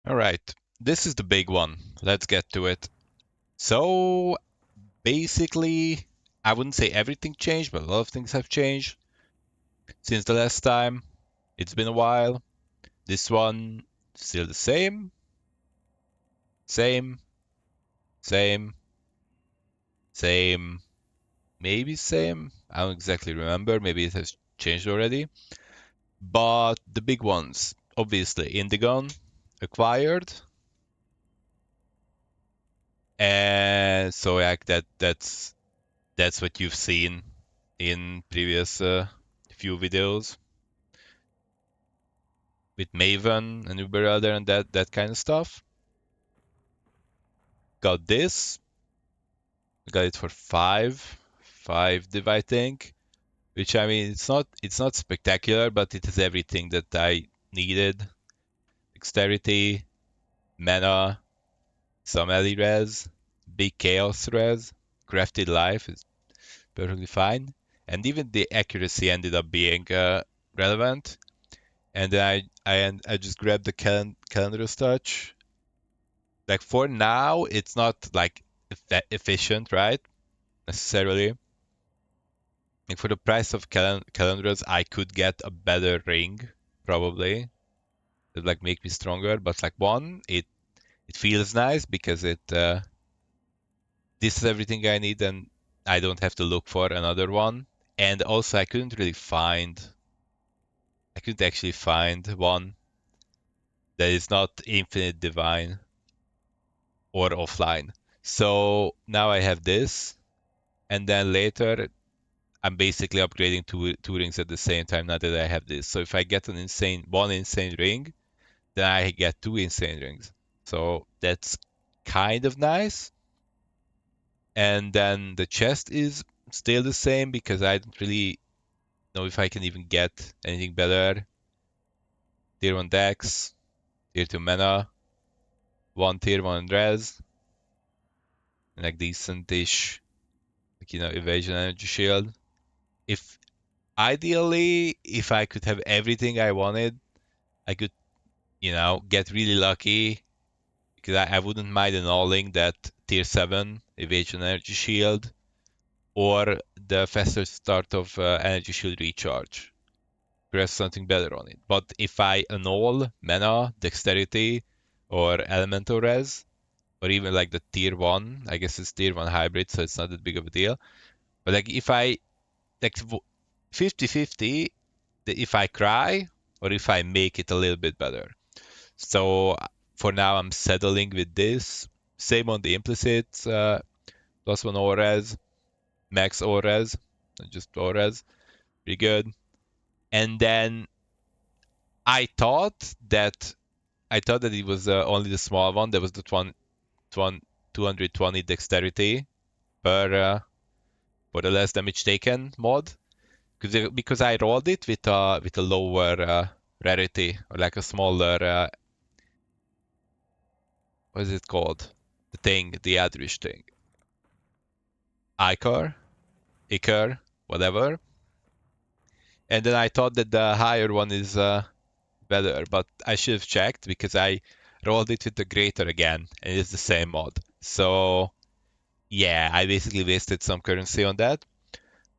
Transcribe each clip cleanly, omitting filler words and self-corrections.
All right, this is the big one. Let's get to it. So basically, I wouldn't say everything changed, but a lot of things have changed since the last time. It's been a while. This one still the same, same, same, same, maybe same. I don't exactly remember. Maybe it has changed already. But the big ones, obviously, Indigon acquired, and so like that's what you've seen in previous few videos with Maven and Uber Elder and that kind of stuff. Got this. Got it for five div I think. Which I mean it's not spectacular, but it has everything that I needed. Dexterity, mana, some Ellie res, big chaos res, crafted life is perfectly fine. And even the accuracy ended up being relevant. And then I just grabbed the calendar's touch. Like for now, it's not like efficient, right? Necessarily. Like for the price of calendars, I could get a better ring, probably. That like make me stronger. But like one, it feels nice because this is everything I need, and I don't have to look for another one. And also, I couldn't actually find one that is not infinite divine or offline. So now I have this, and then later I'm basically upgrading two rings at the same time now that I have this. So if I get one insane ring, then I get two insane rings. So that's kind of nice. And then the chest is still the same because I don't really know if I can even get anything better. Tier 1 dex, tier 2 mana, one tier 1 res, and like decent-ish, like, evasion energy shield. If ideally, if I could have everything I wanted, I could, get really lucky because I wouldn't mind annulling that tier 7 evasion energy shield or the faster start of energy shield recharge. Press something better on it. But if I annul mana, dexterity, or elemental res, or even like the tier 1, I guess it's tier 1 hybrid, so it's not that big of a deal. But like if I like 50-50, if I cry or if I make it a little bit better. So for now, I'm settling with this. Same on the implicit, plus one ORES, max ORES, not just ORES, pretty good. And then I thought that it was only the small one. There was the one 220 dexterity per for the less damage taken mod. Because I rolled it with a lower rarity or like a smaller what is it called? The Adrish thing. Icar, Icar, whatever. And then I thought that the higher one is better, but I should have checked because I rolled it with the greater again, and it's the same mod. So yeah, I basically wasted some currency on that.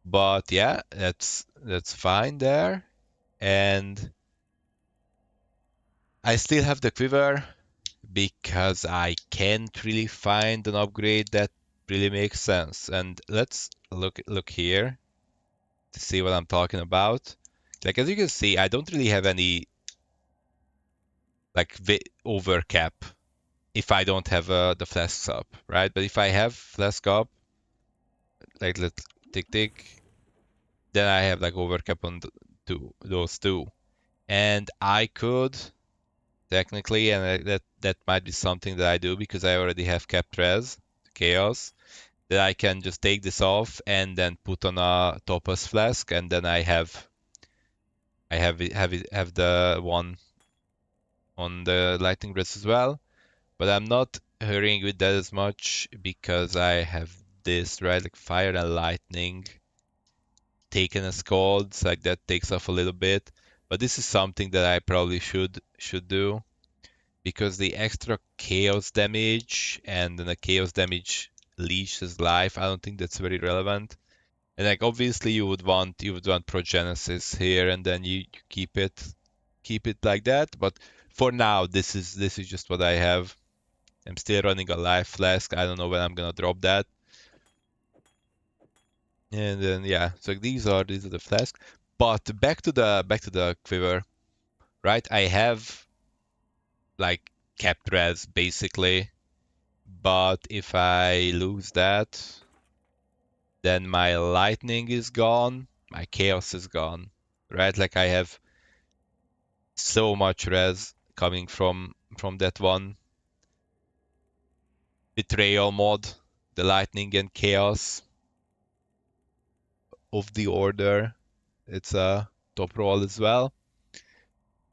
But yeah, that's fine there. And I still have the quiver because I can't really find an upgrade that really makes sense. And let's look here to see what I'm talking about. Like as you can see, I don't really have any like over cap if I don't have the flasks up, right? But if I have flask up, like let's tick, then I have like over cap on those two, and I could technically, and that might be something that I do because I already have capped res chaos. That I can just take this off and then put on a topaz flask, and then I have the one on the lightning rest as well. But I'm not hurrying with that as much because I have this, right? Like fire and lightning taken as calls, like that takes off a little bit. But this is something that I probably should do. because the extra chaos damage and then the chaos damage leashes life, I don't think that's very relevant. And like obviously you would want Progenesis here and then you keep it like that. But for now this is just what I have. I'm still running a life flask. I don't know when I'm gonna drop that. And then yeah, so these are the flasks. But back to the quiver, right? I have like kept res basically, but if I lose that, then my lightning is gone, my chaos is gone, right? Like I have so much res coming from that one betrayal mod, the lightning and chaos of the order. It's a top roll as well.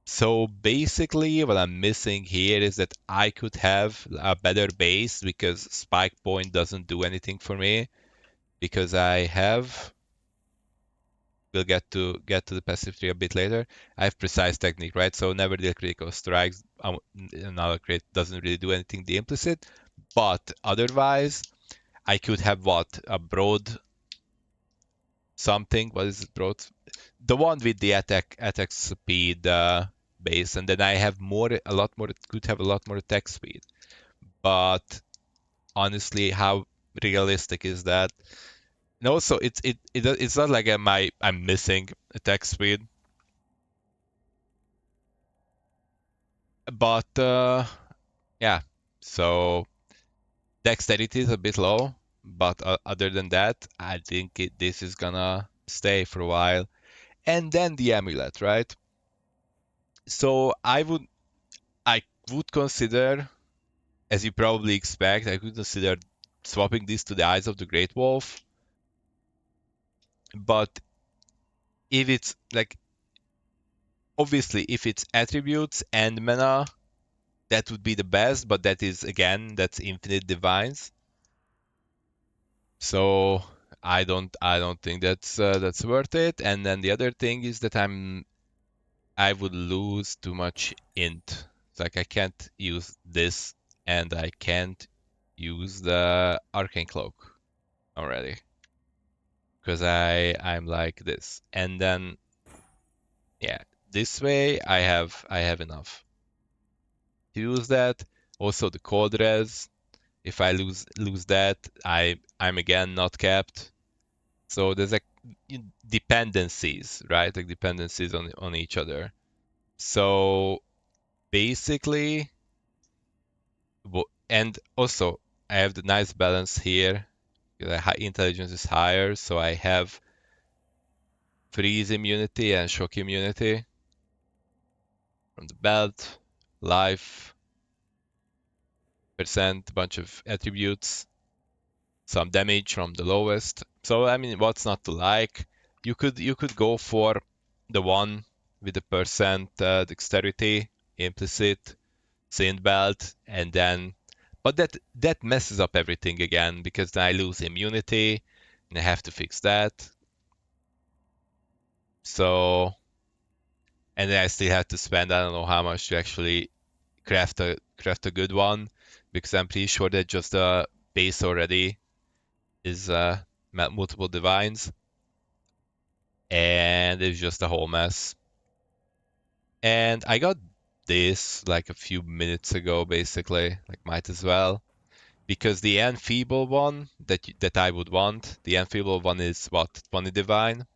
So basically, what I'm missing here is that I could have a better base because spike point doesn't do anything for me because I have. We'll get to the passive tree a bit later. I have precise technique, right? So never deal critical strikes. Another crit doesn't really do anything the implicit, but otherwise I could have what a broad something. What is it, broad? The one with the attack speed base, and then I have a lot more. It could have a lot more attack speed. But honestly, how realistic is that? And also, it's not like I'm missing attack speed, but yeah. So dexterity is a bit low, but other than that, I think this is gonna stay for a while. And then the amulet, right? So I would consider, as you probably expect, I could consider swapping this to the Eyes of the Great Wolf. But if it's like, obviously, if it's attributes and mana, that would be the best. But that is again, that's infinite divines. So I don't think that's worth it. And then the other thing is that I would lose too much int. It's like I can't use this, and I can't use the arcane cloak already because I'm like this. And then yeah, this way I have enough to use that. Also the cold res. If I lose that, I'm again not capped. So there's like dependencies, right? Like dependencies on each other. So basically, and also I have the nice balance here. The high intelligence is higher, so I have freeze immunity and shock immunity from the belt, life, percent, bunch of attributes, some damage from the lowest. So I mean, what's not to like? You could go for the one with the percent dexterity implicit Saint belt, and then, but that messes up everything again because then I lose immunity and I have to fix that. So and then I still have to spend I don't know how much to actually craft a good one because I'm pretty sure that just the base already is multiple divines, and it's just a whole mess. And I got this like a few minutes ago, basically. Like might as well, because the enfeeble one that I would want, the enfeeble one is what 20 divine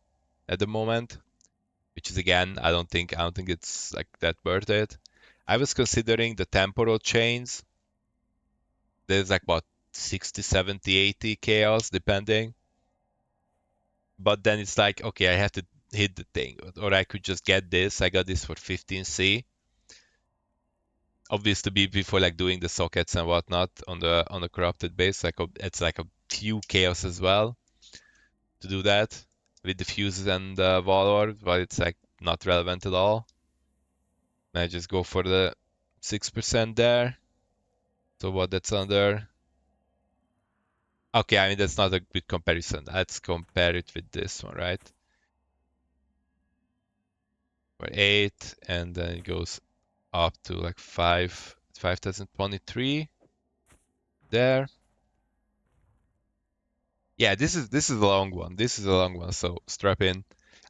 at the moment, which is again I don't think it's like that worth it. I was considering the temporal chains. There's like what 60, 70, 80 chaos depending. But then it's like, okay, I have to hit the thing. Or I could just get this. I got this for 15C. Obviously, before like doing the sockets and whatnot on the corrupted base, like it's like a few chaos as well to do that with the fuses and Valor, but it's like not relevant at all. And I just go for the 6% there. So what that's under. Okay, I mean that's not a good comparison. Let's compare it with this one, right? For 8, and then it goes up to like 5 5023 there. Yeah, this is a long one. This is a long one, so strap in.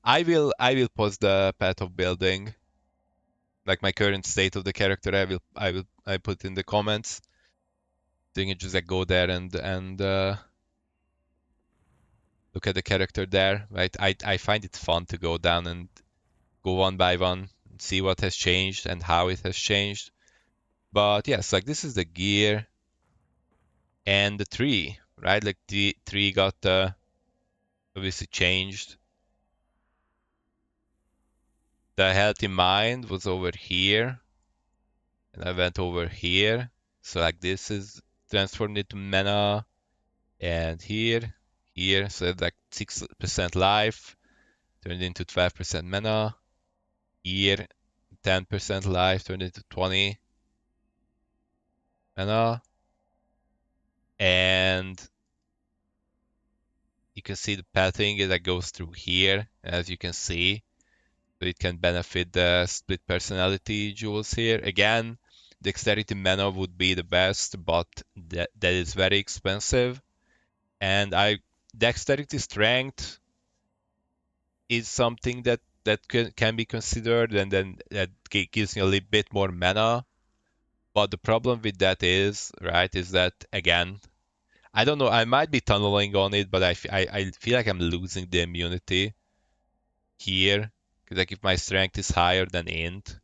I will post the path of building, like my current state of the character. I put in the comments. So you can just like go there and look at the character there, right? I find it fun to go down and go one by one, see what has changed and how it has changed. But yes, like this is the gear and the tree, right? Like the tree got obviously changed. The healthy mind was over here, and I went over here. So like this is transformed into mana, and here, so like 6% life turned into 12% mana. Here, 10% life turned into 20 mana, and you can see the pathing that goes through here, as you can see. So it can benefit the split personality jewels here. Again, dexterity mana would be the best, but that is very expensive. And dexterity strength is something that can be considered, and then that gives you a little bit more mana. But the problem with that is, right, is that again, I don't know, I might be tunneling on it, but I feel like I'm losing the immunity here. 'Cause like if my strength is higher than int,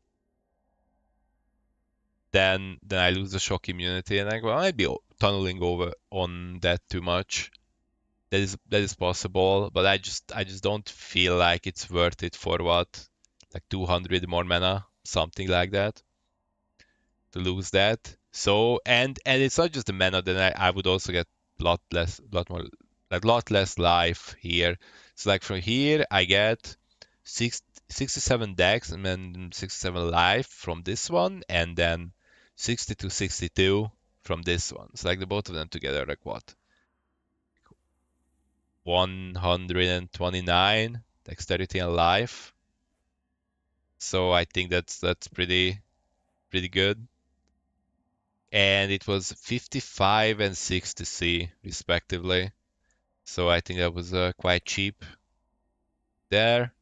then I lose the shock immunity, and I might be tunneling over on that too much. That is possible, but I just don't feel like it's worth it for what, like 200 more mana, something like that, to lose that. So and it's not just the mana, then I would also get lot more, like lot less life here. So like from here I get 67 dex and then 67 life from this one, and then 60 to 62 from this one. So like the both of them together, like what? 129 dexterity and life. So I think that's pretty good. And it was 55 and 60C respectively. So I think that was quite cheap there.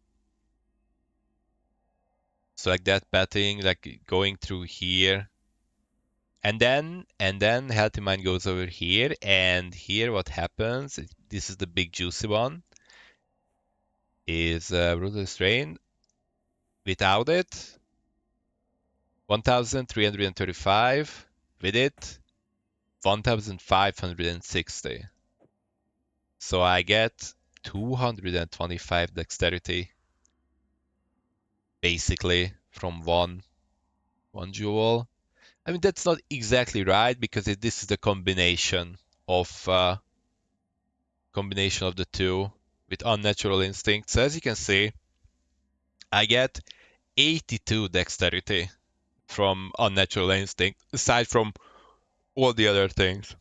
So like that betting, like going through here, and then Healthy Mind goes over here, and here what happens? This is the big juicy one. Is Ruthless Strain. Without it, 1,335. With it, 1,560. So I get 225 dexterity basically from one jewel. I mean that's not exactly right because this is the combination of the two with unnatural instinct. So as you can see, I get 82 dexterity from unnatural instinct aside from all the other things.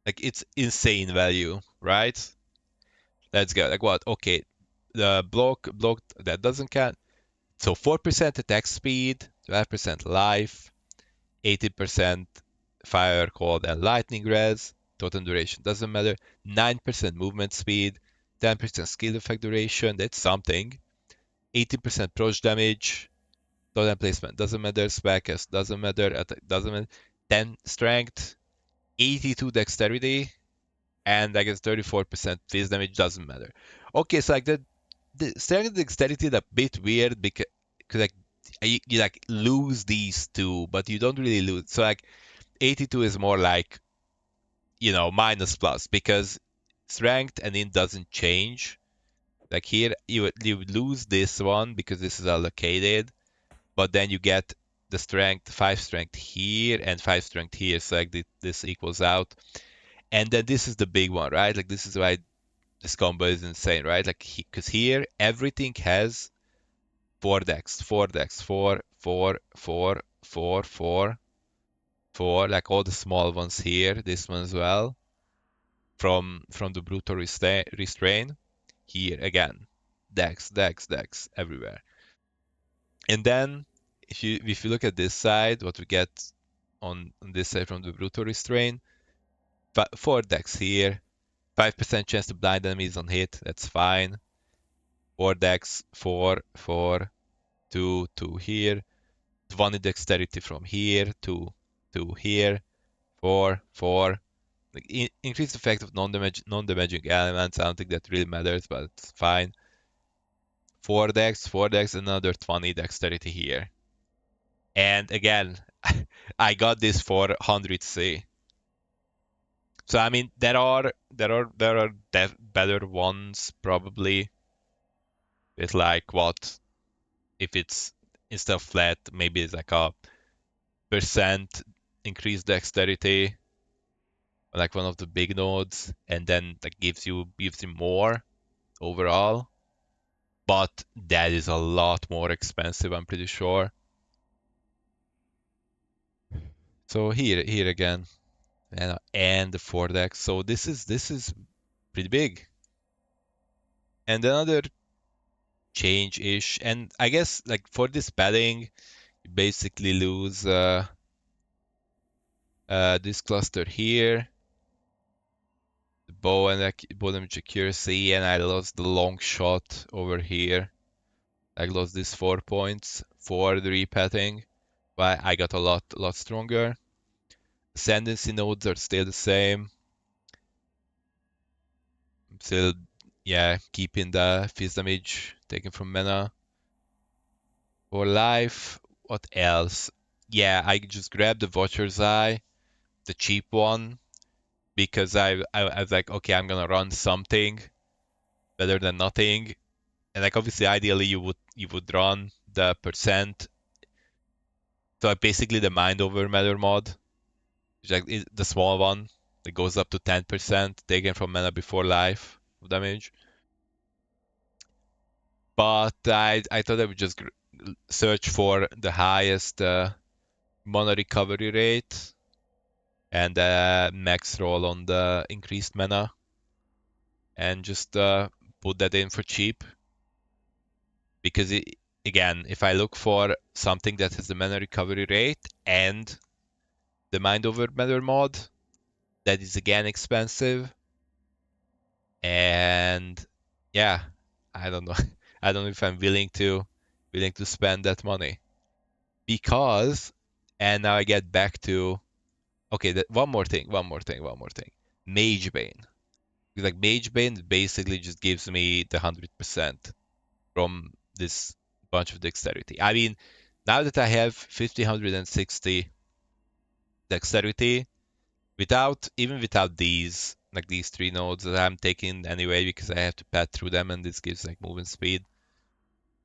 Like it's insane value, right? Let's go. Like what? Okay, the block that doesn't count. So 4% attack speed, 12% life, 80% fire, cold, and lightning res. Total duration doesn't matter. 9% movement speed, 10% skill effect duration. That's something. 80% approach damage. Totem placement doesn't matter. Spellcast doesn't matter. Attack doesn't matter. 10 strength, 82 dexterity, and I guess 34% phase damage doesn't matter. Okay, so like the strength and dexterity is a bit weird because like you like lose these two, but you don't really lose. So like 82 is more like, minus plus because strength and int doesn't change. Like here, you would lose this one because this is allocated, but then you get the strength, 5 strength here and 5 strength here. So like this equals out. And then this is the big one, right? Like this is why this combo is insane, right? Like because here everything has 4 dex, 4 dex, 4, 4, 4, 4, 4, 4, like all the small ones here, this one as well, from the brutal restrain. Here again, dex, dex, dex everywhere. And then if you look at this side, what we get on this side from the brutal restraint. 4 decks here. 5% chance to blind enemies on hit. That's fine. 4 decks. 4, 2, 2 here. 20 dexterity from here. 2 here. 4. Like increased effect of non-damaging elements. I don't think that really matters, but it's fine. 4 decks, another 20 dexterity here. And again, I got this for 100C. So I mean, there are better ones probably with like what if it's instead of flat, maybe it's like a percent increased dexterity, like one of the big nodes, and then that gives you more overall. But that is a lot more expensive, I'm pretty sure. So here again, and the 4 decks. So this is pretty big. And another change-ish, and I guess like for this padding, you basically lose this cluster here, the bow and bow damage accuracy, and I lost the long shot over here. I lost these 4 points for the repatting, but I got a lot stronger. Ascendancy nodes are still the same. I'm still, yeah, keeping the fizz damage taken from mana. For life, what else? Yeah, I just grabbed the Watcher's Eye, the cheap one, because I was like, okay, I'm gonna run something better than nothing. And like obviously ideally you would run the percent. So basically the mind over matter mod, which like is the small one that goes up to 10% taken from mana before life of damage. But I thought I would just search for the highest mana recovery rate and max roll on the increased mana and just put that in for cheap. Because again, if I look for something that has the mana recovery rate and the mind over matter mod, that is again expensive. And yeah, I don't know. I don't know if I'm willing to spend that money because, and now I get back to okay. One more thing. Mage Bane. Because like Mage Bane basically just gives me the 100% from this bunch of dexterity. I mean, now that I have 1560 dexterity, without these 3 nodes that I'm taking anyway because I have to pad through them and this gives like movement speed.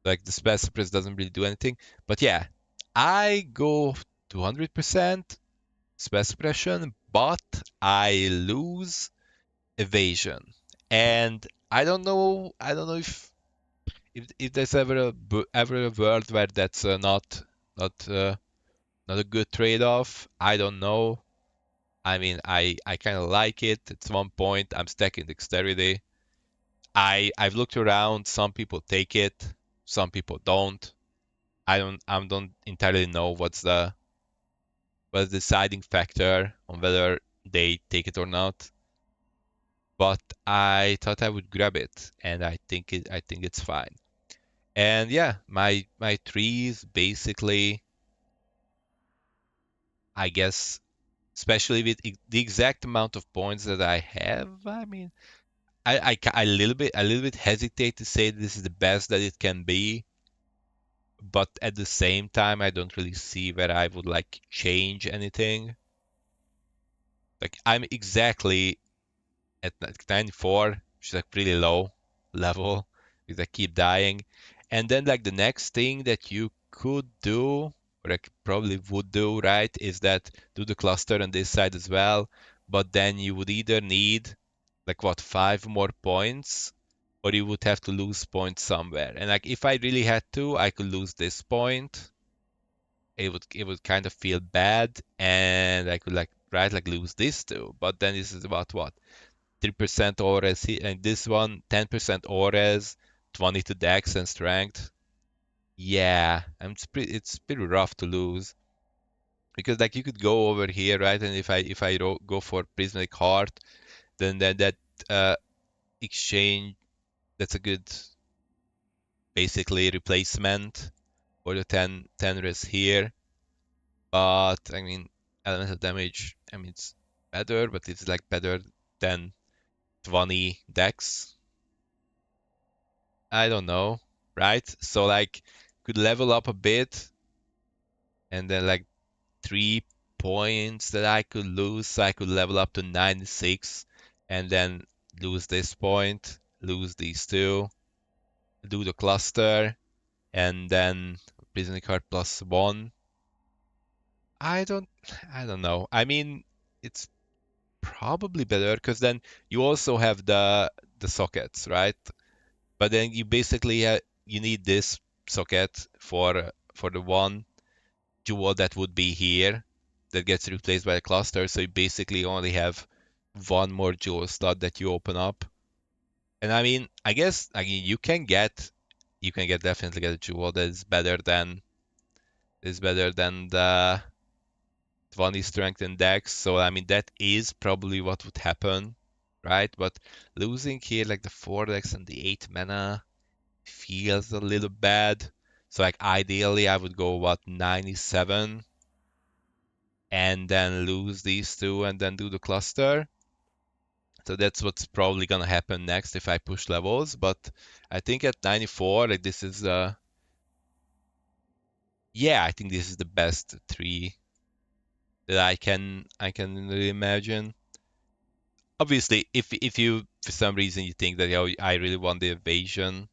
Like the spell suppress doesn't really do anything. But yeah, I go 200% spell suppression, but I lose evasion. And I don't know if there's ever a world where that's not uh, not a good trade-off. I don't know. I mean, I kind of like it. At one point, I'm stacking dexterity. I've looked around. Some people take it, some people don't. I don't entirely know what's the deciding factor on whether they take it or not. But I thought I would grab it, and I think it's fine. And yeah, my trees basically, I guess, especially with the exact amount of points that I have. I mean, a little bit hesitate to say this is the best that it can be, but at the same time, I don't really see where I would like change anything. Like I'm exactly at 94, which is like pretty low level because I keep dying. And then like the next thing that you could do, or like probably would do, right, is that do the cluster on this side as well. But then you would either need like what 5 more points, or you would have to lose points somewhere. And like if I really had to, I could lose this point. It would kind of feel bad, and I could like right like lose this too. But then this is about what 3% ores, and this one 10% ores, 20 to dex and strength. Yeah, and it's pretty rough to lose. Because like you could go over here, right? And if I go for prismatic heart, then that uh, exchange, that's a good basically replacement for the 10 risk here. But I mean, elemental damage, I mean, it's better, but it's like better than 20 dex. I don't know, right? So like could level up a bit and then like 3 points that I could lose. So I could level up to 96 and then lose this point, lose these two, do the cluster, and then prison card +1. I don't I don't know. I mean, it's probably better because then you also have the sockets, right? But then you basically you need this socket for the one jewel that would be here that gets replaced by a cluster. So you basically only have one more jewel slot that you open up. And I mean, I guess I mean you can definitely get a jewel that is better than the 20 strength and dex. So I mean that is probably what would happen, right? But losing here like the 4 dex and the 8 mana feels a little bad. So like ideally I would go what 97 and then lose these two and then do the cluster. So that's what's probably gonna happen next if I push levels. But I think at 94, like this is yeah, I think this is the best three that I can really imagine. Obviously, if you for some reason you think that I really want the evasion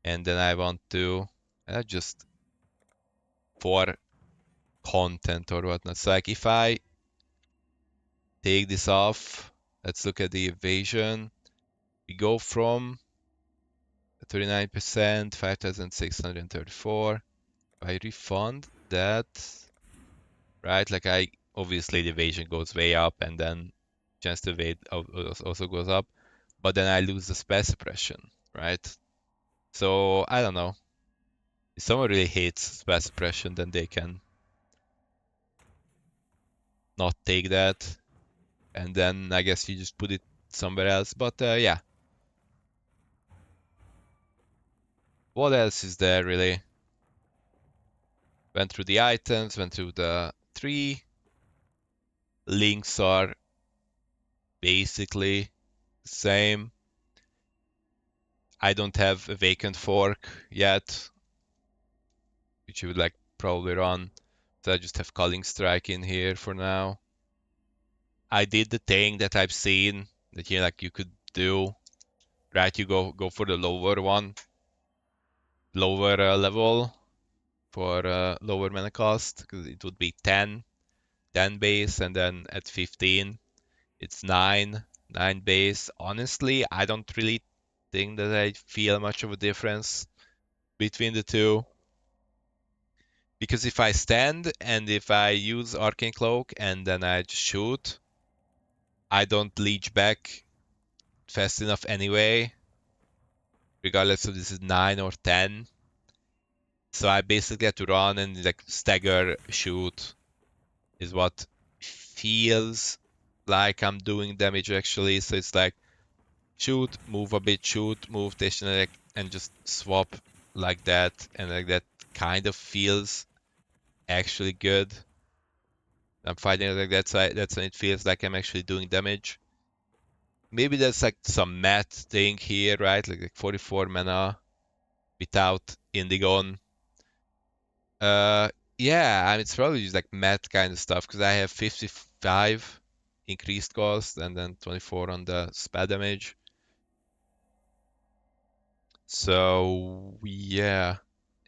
and then I want to just for content or whatnot. So like if I take this off, let's look at the evasion. We go from 39%, 5,634. I refund that, right? Like I obviously the evasion goes way up and then chance to evade also goes up, but then I lose the spell suppression, right? So I don't know. If someone really hates spell suppression, then they can not take that, and then I guess you just put it somewhere else. But yeah, what else is there really? Went through the items, went through the three. Links are basically the same. I don't have a vacant fork yet, which you would like probably run. So I just have Culling Strike in here for now. I did the thing that I've seen that like you could do, right? You go for the lower one, lower level for lower mana cost, because it would be 10 base, and then at 15 it's 9 base. Honestly, I don't really think that I feel much of a difference between the two. Because if I stand and if I use Arcane Cloak and then I just shoot, I don't leech back fast enough anyway, regardless if this is 9 or 10. So I basically have to run and like stagger shoot is what feels like I'm doing damage actually. So it's like shoot, move a bit, shoot, move, stationary, and just swap like that. And like that kind of feels actually good. I'm fighting it like that, so that's when it feels like I'm actually doing damage. Maybe there's like some math thing here, right? Like 44 mana without Indigon. Uh, yeah, I mean, it's probably just like math kind of stuff because I have 55 increased cost and then 24 on the spell damage. So yeah,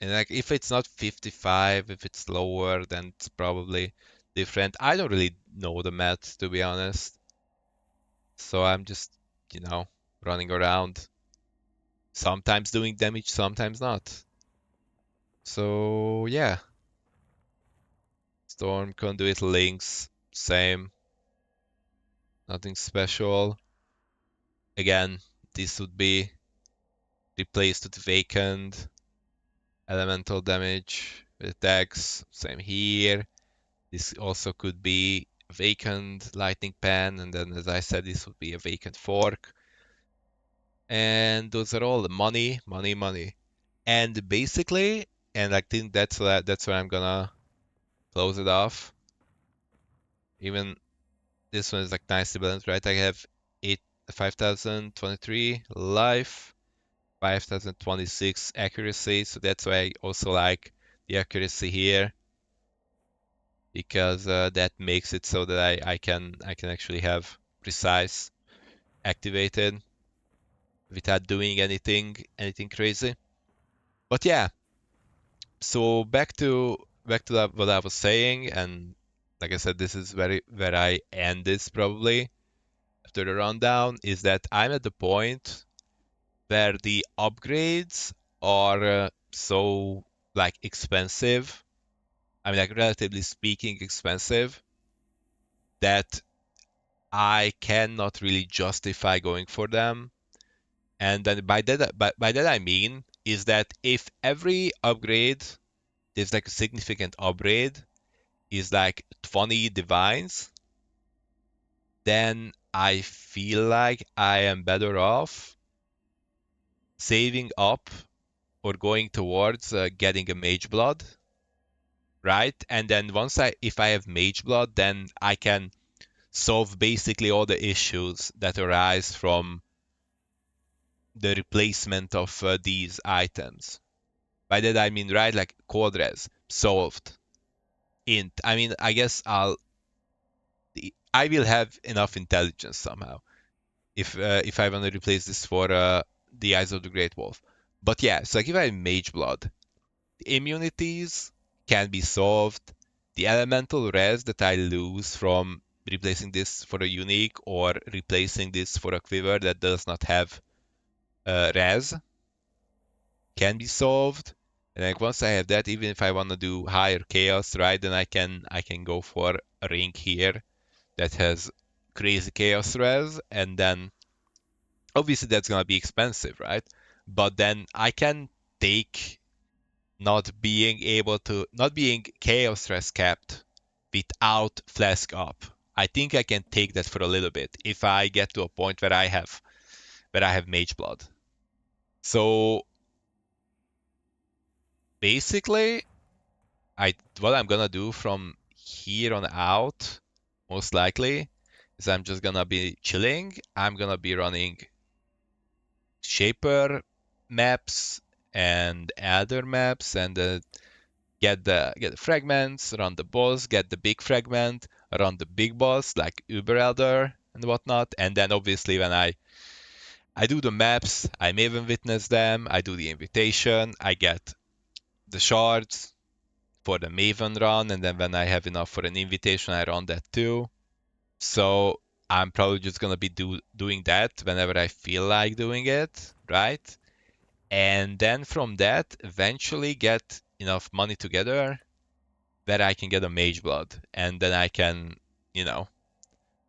and like if it's not 55, if it's lower, then it's probably different. I don't really know the math to be honest. So I'm just, you know, running around, sometimes doing damage, sometimes not. So yeah, Storm Conduit links, same, nothing special. Again, this would be replaced with vacant, elemental damage with attacks, same here. This also could be vacant lightning pan, and then as I said, this would be a vacant fork. And those are all the money, money, money. And basically, and I think that's where I'm gonna close it off. Even this one is like nicely balanced, right? I have 5023 life, 5026 accuracy, so that's why I also like the accuracy here because that makes it so that I can actually have precise activated without doing anything crazy. But yeah, so back to what I was saying, and like I said, this is where I end this probably after the rundown, is that I'm at the point where the upgrades are so like expensive. I mean, like relatively speaking, expensive that I cannot really justify going for them. And then by that I mean is that if every upgrade is like a significant upgrade is like 20 divines, then I feel like I am better off saving up or going towards getting a mage blood, right? And then if I have mage blood, then I can solve basically all the issues that arise from the replacement of these items. By that I mean, right, like cold res solved. Int. I mean, I guess I will have enough intelligence somehow if I want to replace this for the Eyes of the Great Wolf. But yeah, so like if I have Mage Blood, the immunities can be solved. The elemental res that I lose from replacing this for a unique or replacing this for a quiver that does not have res can be solved. And like once I have that, even if I want to do higher chaos, right, then I can go for a ring here that has crazy chaos res, and then obviously that's gonna be expensive, right? But then I can take not being chaos res capped without flask up. I think I can take that for a little bit if I get to a point where I have mage blood. So basically, what I'm gonna do from here on out, most likely, is I'm just gonna be chilling. I'm gonna be running shaper maps and other maps and get the fragments, run the boss, get the big fragment, run the big boss like Uber Elder and whatnot. And then obviously when I do the maps, I Maven witness them, I do the invitation, I get the shards for the Maven run, and then when I have enough for an invitation, I run that too. So I'm probably just gonna be doing that whenever I feel like doing it, right? And then from that, eventually get enough money together that I can get a mage blood, and then I can, you know,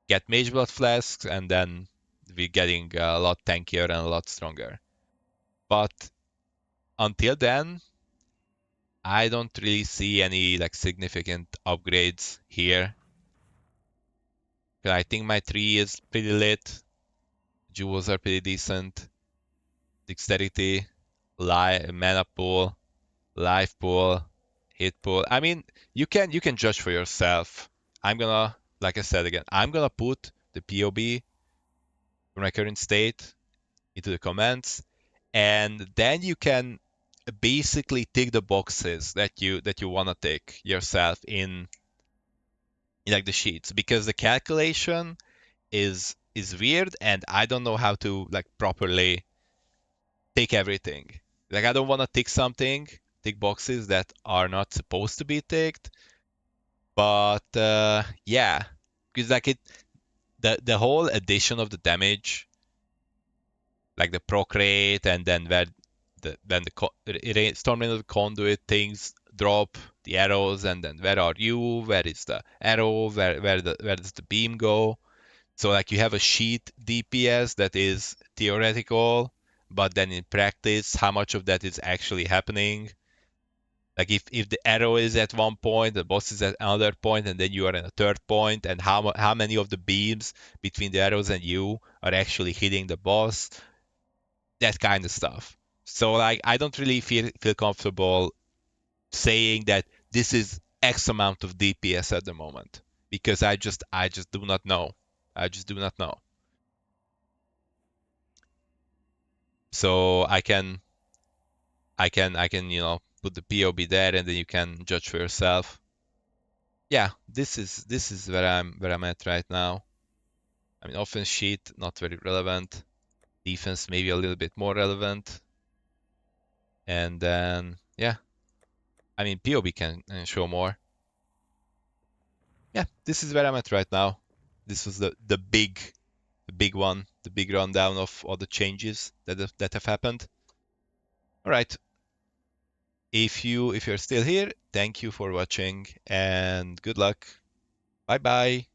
get mage blood flasks, and then we're getting a lot tankier and a lot stronger. But until then, I don't really see any like significant upgrades here. I think my tree is pretty lit. Jewels are pretty decent. Dexterity, mana pool, life pool, hit pool. I mean, you can judge for yourself. I'm gonna, like I said again, I'm gonna put the POB for my current state into the comments, and then you can basically tick the boxes that you wanna tick yourself in like the sheets because the calculation is weird and I don't know how to like properly tick everything. Like I don't want to tick boxes that are not supposed to be ticked. But yeah, because like the whole addition of the damage, like the procreate, and then where the storm of conduit things drop the arrows, and then where are you? Where is the arrow? Where does the beam go? So like you have a sheet DPS that is theoretical, but then in practice, how much of that is actually happening? Like if the arrow is at one point, the boss is at another point, and then you are at a third point, and how many of the beams between the arrows and you are actually hitting the boss, that kind of stuff. So like I don't really feel comfortable saying that this is X amount of DPS at the moment because I just do not know. I just do not know. So I can put the POB there and then you can judge for yourself. Yeah, this is where I'm at right now. I mean, offense sheet not very relevant. Defense maybe a little bit more relevant. And then yeah, I mean POB can show more. Yeah, this is where I'm at right now. This was the big one, the big rundown of all the changes that have happened. All right, if you're still here, thank you for watching and good luck. Bye bye.